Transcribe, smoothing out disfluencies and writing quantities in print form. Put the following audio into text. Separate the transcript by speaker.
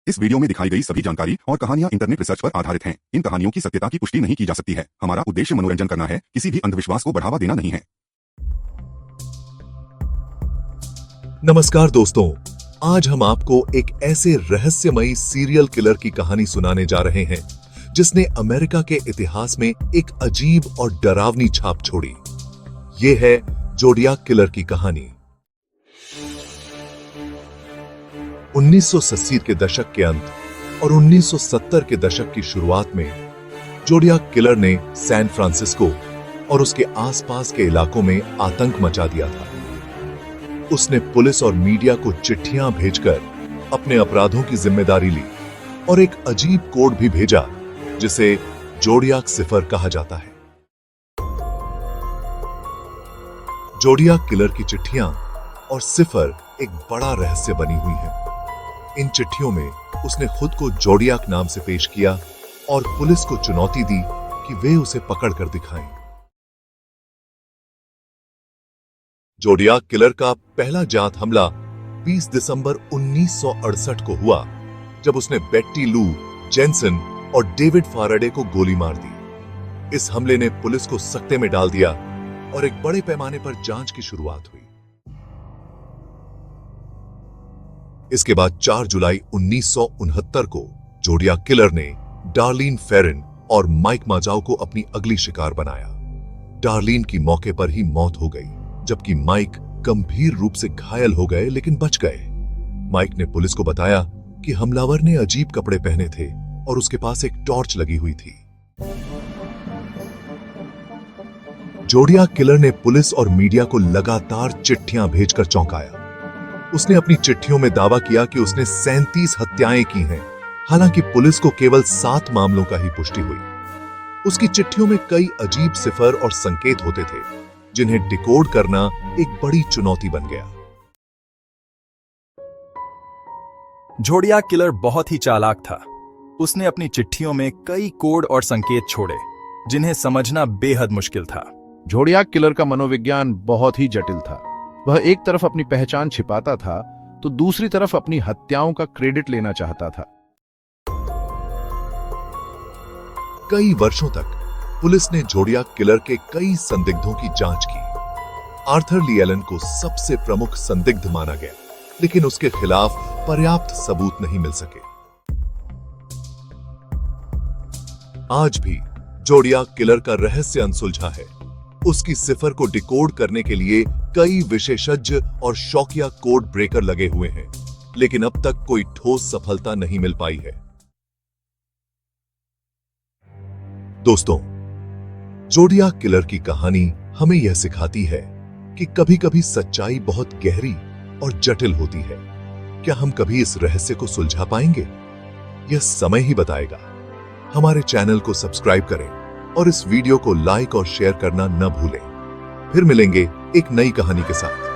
Speaker 1: इस वीडियो में दिखाई गई सभी जानकारी और कहानियां इंटरनेट रिसर्च पर आधारित हैं। इन कहानियों की सत्यता की पुष्टि नहीं की जा सकती है। हमारा उद्देश्य मनोरंजन करना है, किसी भी अंधविश्वास को बढ़ावा देना नहीं है।
Speaker 2: नमस्कार दोस्तों, आज हम आपको एक ऐसे रहस्यमयी सीरियल किलर की कहानी सुनाने जा रहे हैं जिसने अमेरिका के इतिहास में एक अजीब और डरावनी छाप छोड़ी। ये है जोडियाक किलर की कहानी। 1980 के दशक के अंत और 1970 के दशक की शुरुआत में जोडियाक किलर ने सैन फ्रांसिस्को और उसके आसपास के इलाकों में आतंक मचा दिया था। उसने पुलिस और मीडिया को चिट्ठियां भेजकर अपने अपराधों की जिम्मेदारी ली और एक अजीब कोड भी भेजा जिसे जोडियाक सिफर कहा जाता है। जोडियाक किलर की चिट्ठियां और सिफर एक बड़ा रहस्य बनी हुई है। इन चिट्ठियों में उसने खुद को जोडियाक नाम से पेश किया और पुलिस को चुनौती दी कि वे उसे पकड़कर दिखाएं। जोडियाक किलर का पहला जात हमला 20 दिसंबर 1968 को हुआ जब उसने बेट्टी लू जेनसन और डेविड फाराडे को गोली मार दी। इस हमले ने पुलिस को सकते में डाल दिया और एक बड़े पैमाने पर जांच की शुरुआत हुई। इसके बाद 4 जुलाई 1969 को जोडियाक किलर ने डार्लिन फेरिन और माइक माजाओ को अपनी अगली शिकार बनाया। डार्लिन की मौके पर ही मौत हो गई, जबकि माइक गंभीर रूप से घायल हो गए लेकिन बच गए। माइक ने पुलिस को बताया कि हमलावर ने अजीब कपड़े पहने थे और उसके पास एक टॉर्च लगी हुई थी। जोडियाक किलर ने पुलिस और मीडिया को लगातार चिट्ठियां भेजकर चौंकाया। उसने अपनी चिट्ठियों में दावा किया कि उसने 37 हत्याएं की हैं, हालांकि पुलिस को केवल 7 मामलों का ही पुष्टि हुई। उसकी चिट्ठियों में कई अजीब सिफर और संकेत होते थे जिन्हें डिकोड करना एक बड़ी चुनौती बन गया।
Speaker 3: जोडियाक किलर बहुत ही चालाक था। उसने अपनी चिट्ठियों में कई कोड और संकेत छोड़े जिन्हें समझना बेहद मुश्किल था।
Speaker 4: जोडियाक किलर का मनोविज्ञान बहुत ही जटिल था। वह एक तरफ अपनी पहचान छिपाता था तो दूसरी तरफ अपनी हत्याओं का क्रेडिट लेना चाहता था।
Speaker 2: कई वर्षों तक पुलिस ने जोडियाक किलर के कई संदिग्धों की जांच की। आर्थर ली एलन को सबसे प्रमुख संदिग्ध माना गया, लेकिन उसके खिलाफ पर्याप्त सबूत नहीं मिल सके। आज भी जोडियाक किलर का रहस्य अनसुलझा है। उसकी सिफर को डिकोड करने के लिए कई विशेषज्ञ और शौकिया कोड ब्रेकर लगे हुए हैं, लेकिन अब तक कोई ठोस सफलता नहीं मिल पाई है। दोस्तों, जोडियाक किलर की कहानी हमें यह सिखाती है कि कभी-कभी सच्चाई बहुत गहरी और जटिल होती है। क्या हम कभी इस रहस्य को सुलझा पाएंगे? यह समय ही बताएगा। हमारे चैनल को सब्सक्राइब करें और इस वीडियो को लाइक और शेयर करना न भूलें। फिर मिलेंगे एक नई कहानी के साथ।